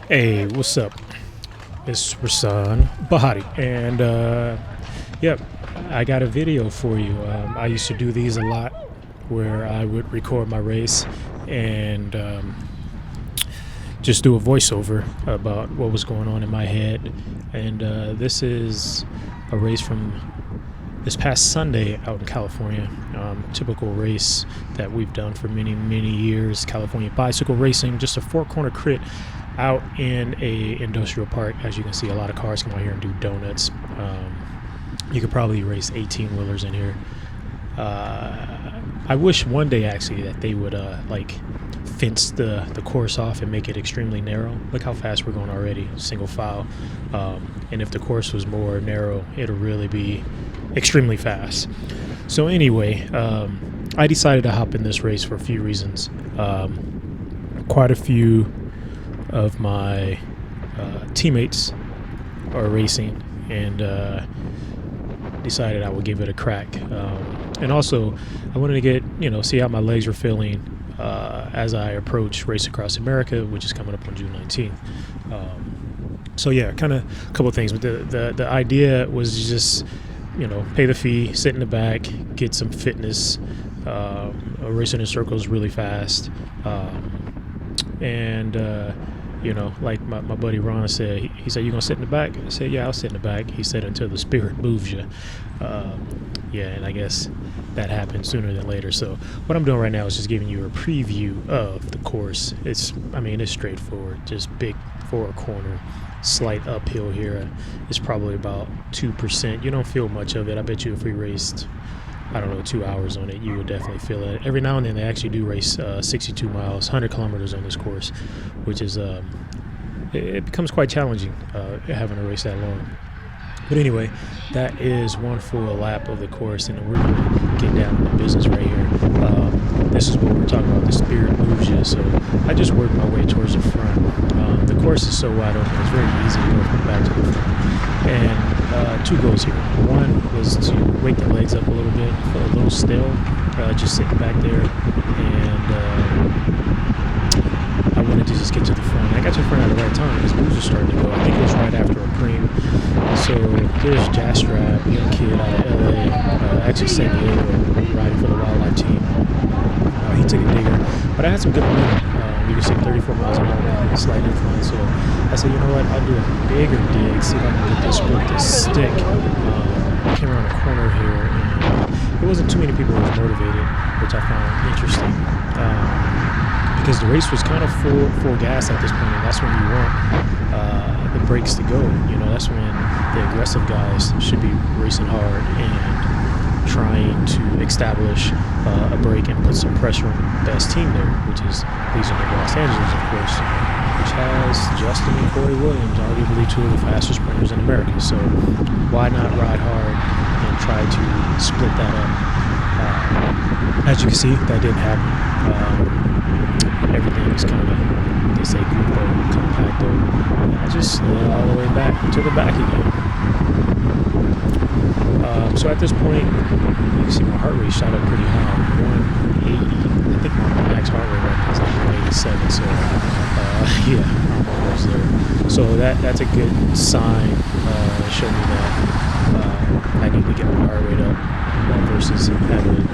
Hey, what's up? It's Rasan Bahati, and yep, I got a video for you. I used to do these a lot, where I would record my race and just do a voiceover about what was going on in my head. And this is a race from this past Sunday out in California. Typical race that we've done for many, many years. California bicycle racing, just a four-corner crit out in a industrial park. As you can see, a lot of cars come out here and do donuts. You could probably race 18-wheelers in here. I wish one day actually that they would fence the course off and make it extremely narrow. Look how fast we're going already, single file. And if the course was more narrow, it'll really be extremely fast. So anyway, I decided to hop in this race for a few reasons. Quite a few of my teammates are racing, and decided I would give it a crack. And also, I wanted to get, see how my legs were feeling as I approach Race Across America, which is coming up on June 19th. So yeah, kind of a couple of things. But the idea was just, pay the fee, sit in the back, get some fitness, racing in circles really fast. Like my buddy Ron said, he said, "You gonna sit in the back?" I said, "Yeah, I'll sit in the back." He said, "Until the spirit moves you." And I guess that happens sooner than later. So what I'm doing right now is just giving you a preview of the course. It's straightforward, just big four-corner, slight uphill here. It's probably about 2%. You don't feel much of it. I bet you if we raced, 2 hours on it, you would definitely feel it. Every now and then they actually do race 62 miles, 100 kilometers on this course, which is, it becomes quite challenging having to race that long. But anyway, that is one full lap of the course, and we're going to get down to business right here. This is what we're talking about, the spirit moves you. So I just worked my way towards the front. The course is so wide open, it's very easy to go from the back to the front. And two goals here. One was to wake the legs up a little bit, feel a little still, just sitting back there. And I wanted to just get to the front. I got to the front at the right time because moves were starting to go. I think it was right after a cream. So there's Jastrap, young kid out of LA, actually San Diego, riding for the wildlife team. He took a digger, but I had some good momentum. You can see 34 miles an hour, slight incline. So I said, you know what, I'll do a bigger dig, see if I can get this with this stick. I came around the corner here, and there wasn't too many people who was motivated, which I found interesting. Because the race was kind of full gas at this point, and that's when you want the brakes to go. That's when the aggressive guys should be racing hard and trying to establish a break and put some pressure on the best team there, which is these are the Los Angeles, of course, which has Justin and Corey Williams, arguably two of the fastest sprinters in America. So why not ride hard and try to split that up? As you can see, that didn't happen. Everything is kind of, they say, grupo, compacto. I just slid all the way back to the back again. So at this point, you can see my heart rate shot up pretty high, 180. I think my max heart rate right now is like 187. So I'm almost there. So that's a good sign. Show me that I need to get my heart rate up versus having it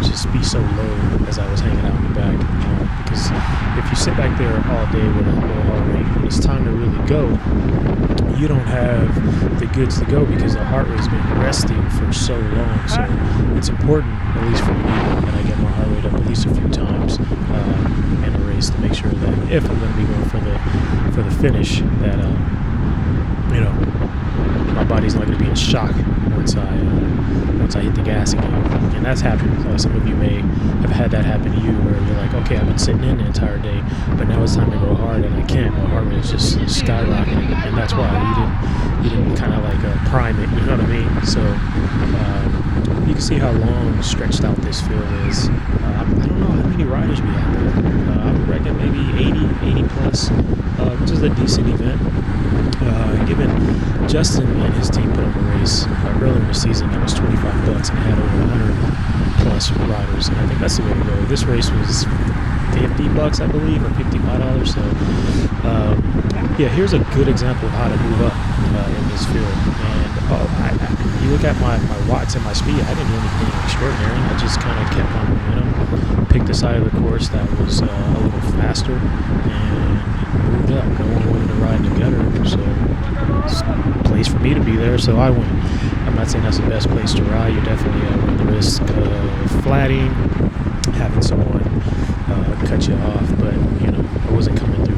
just be so low as I was hanging out in the back. Because if you sit back there all day with a low heart rate, when it's time to really go, you don't have the goods to go because the heart rate's been resting for so long. So it's important, at least for me, that I get my heart rate up at least a few times in a race to make sure that if I'm going to be going for the finish, that my body's not going to be in shock once I hit the gas again. And that's happened. Some of you may have had that happen to you, where you're like, okay, I've been sitting in the entire day, but now it's time to go hard and I can't. My heart rate is just skyrocketing, and that's why you didn't kind of prime it. You know what I mean? So you can see how long stretched out this field is. I don't know how many riders we have there. I would reckon maybe 80 plus, which is a decent event. Given Justin and his team put up a race earlier in the season that was $25 and had over 100 plus riders, and I think that's the way to go. This race was $50, I believe, or $55. So Yeah, here's a good example of how to move up in this field. And you look at my watts and my speed, I didn't do anything extraordinary. I just kind of kept my momentum, picked a side of the course that was a little faster, and moved up. No one wanted to ride together, so it's a place for me to be there, so I went. I'm not saying that's the best place to ride. You definitely run the risk of flatting, having someone cut you off, but I wasn't coming through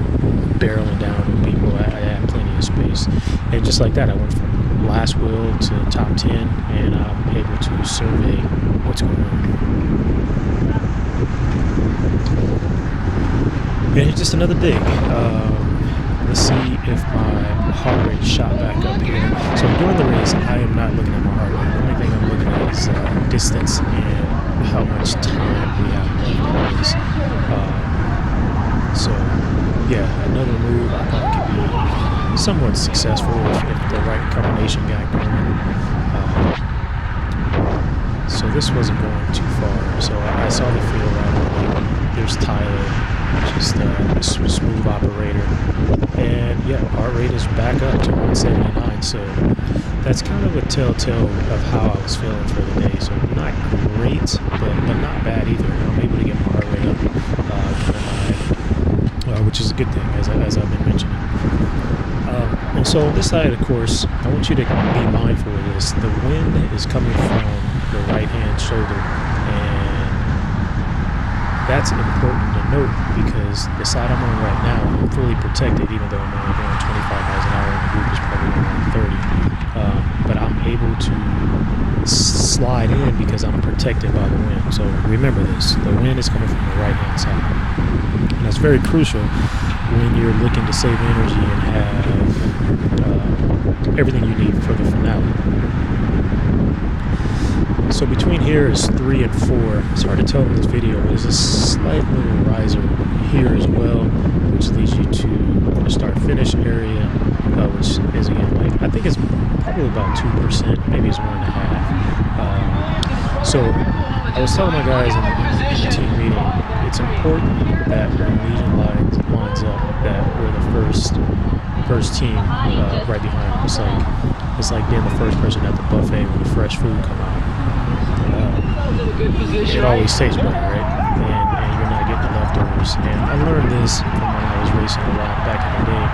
barreling down with people. I had plenty of space, and just like that, I went from last wheel to top 10, and I'm able to survey what's going on. And here's just another dig. Let's see if my heart rate shot back up here. So during the race, I am not looking at my heart rate. The only thing I'm looking at is distance and how much time we have left in the race. So yeah, another move I thought could be somewhat successful if the right combination got going. So this wasn't going too far. So I saw the field right away. There's Tyler, just a smooth operator. And yeah, heart rate is back up to 179. So that's kind of a telltale of how I was feeling for the day. So not great, but not bad either. I'm able to get my heart rate up kind of high, which is a good thing, as I've been mentioning. And so on this side of the course, I want you to be mindful of this. The wind is coming from the right-hand shoulder, and that's important to note because the side I'm on right now, I'm fully protected, even though I'm only going 25 miles an hour and the group is probably going 30. But I'm able to slide in because I'm protected by the wind. So remember this, the wind is coming from the right-hand side. And that's very crucial when you're looking to save energy and have everything you need for the finale. So between here is 3 and 4. It's hard to tell in this video, but there's a slight little riser here as well, which leads you to the start-finish area, which is again, like, I think it's probably about 2%, maybe it's 1.5. So I was telling my guys in the team meeting, it's important that when Legion lines up, that we're the first team right behind them. It's like being the first person at the buffet when the fresh food come out. It always tastes better, right? And you're not getting the leftovers. And I learned this from when I was racing a lot back in the day,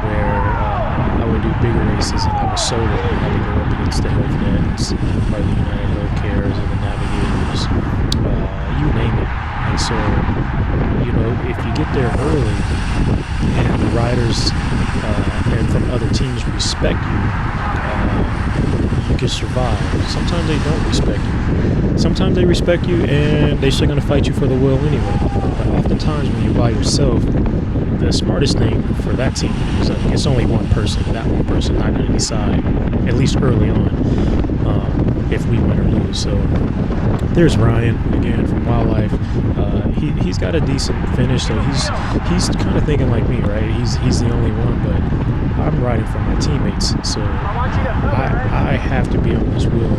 where I would do bigger races and I was solo. I had to go up against the health nets, or the United Healthcares, or the Navigators, you name it. And so, if you get there early and the riders and from other teams respect you, you can survive. Sometimes they don't respect you. Sometimes they respect you and they're still going to fight you for the wheel anyway. But oftentimes when you're by yourself, the smartest thing for that team is it's only one person. That one person not going to decide, at least early on, if we win or lose. So there's Ryan again from Wildlife. He's got a decent finish, so he's kind of thinking like me, right? He's the only one, but I'm riding for my teammates, so I have to be on this wheel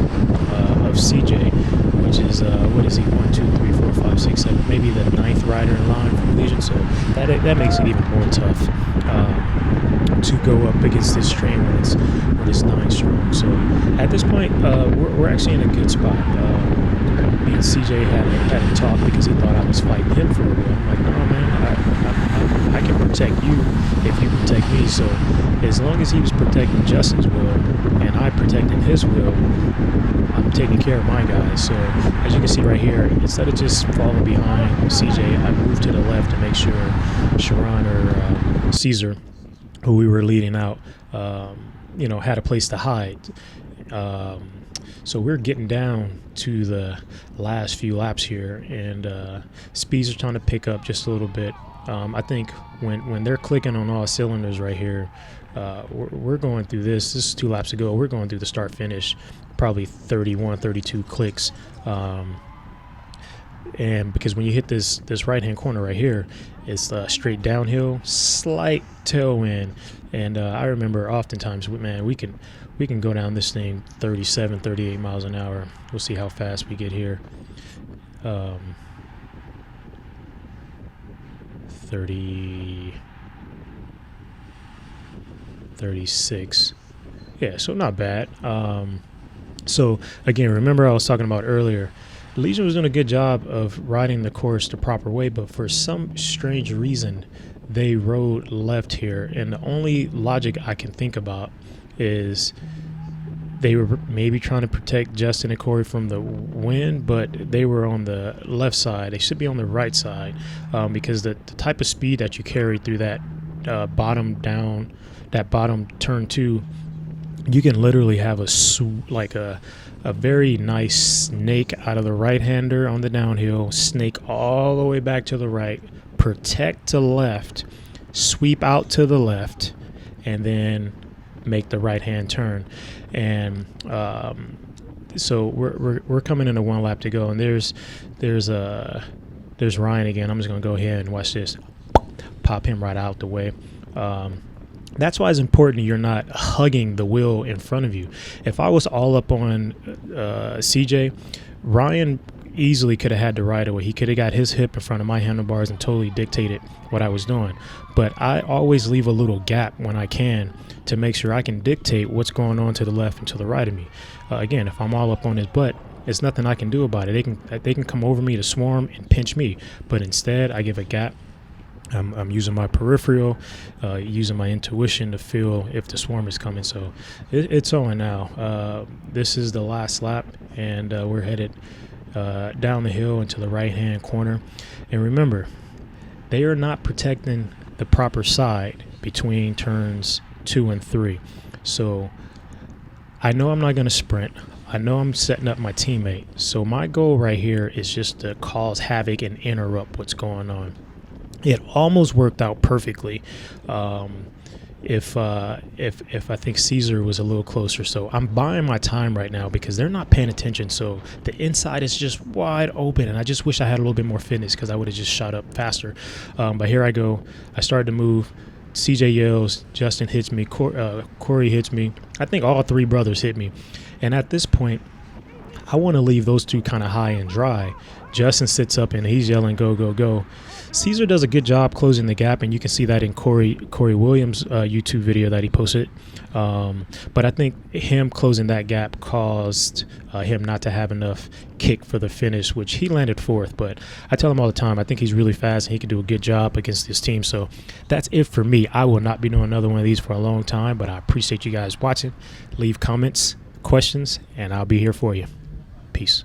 of CJ, which is what is he? 1, 2, 3, 4, 5, 6, 7, maybe the 9th rider in line from Legion. So that makes it even more tough to go up against this train when it's 9 strong. So at this point, we're actually in a good spot. Me and CJ had a talk because he thought I was fighting him for a wheel. I'm like, no, man, I can protect you if you protect me. So as long as he was protecting Justin's wheel and I protected his wheel, I'm taking care of my guys. So as you can see right here, instead of just falling behind CJ, I moved to the left to make sure Charon or Cesar, who we were leading out, had a place to hide. So we're getting down to the last few laps here, and speeds are trying to pick up just a little bit. I think when they're clicking on all cylinders right here, we're going through this. This is 2 laps to go. We're going through the start-finish, probably 31, 32 clicks. And because when you hit this right-hand corner right here, it's straight downhill, slight tailwind. And I remember oftentimes, man, we can go down this thing 37, 38 miles an hour. We'll see how fast we get here. 30. 36. Yeah, so not bad. So again, remember I was talking about earlier, Legion was doing a good job of riding the course the proper way, but for some strange reason, they rode left here. And the only logic I can think about is they were maybe trying to protect Justin and Corey from the wind, but they were on the left side. They should be on the right side, because the type of speed that you carry through that bottom turn two, you can literally have a very nice snake out of the right-hander on the downhill, snake all the way back to the right, protect to left, sweep out to the left, and then make the right-hand turn. And so we're coming into one lap to go, and there's Ryan again. I'm just gonna go ahead and watch this, pop him right out the way. That's why it's important you're not hugging the wheel in front of you. If I was all up on CJ, Ryan easily could have had the right away. He could have got his hip in front of my handlebars and totally dictated what I was doing. But I always leave a little gap when I can to make sure I can dictate what's going on to the left and to the right of me. Again, if I'm all up on his butt, there's nothing I can do about it. They can come over me to swarm and pinch me, but instead I give a gap. I'm using my peripheral, using my intuition to feel if the swarm is coming. So it's on now. This is the last lap, and we're headed down the hill into the right-hand corner. And remember, they are not protecting the proper side between turns 2 and 3. So I know I'm not going to sprint. I know I'm setting up my teammate. So my goal right here is just to cause havoc and interrupt what's going on. It almost worked out perfectly if I think Cesar was a little closer. So I'm buying my time right now because they're not paying attention. So the inside is just wide open, and I just wish I had a little bit more fitness because I would have just shot up faster. But here I go. I started to move. CJ yells. Justin hits me. Corey hits me. I think all 3 brothers hit me. And at this point, I want to leave those 2 kind of high and dry. Justin sits up and he's yelling, "Go, go, go." Cesar does a good job closing the gap, and you can see that in Corey Williams' YouTube video that he posted. But I think him closing that gap caused him not to have enough kick for the finish, which he landed 4th. But I tell him all the time, I think he's really fast and he can do a good job against this team. So that's it for me. I will not be doing another one of these for a long time, but I appreciate you guys watching. Leave comments, questions, and I'll be here for you. Peace.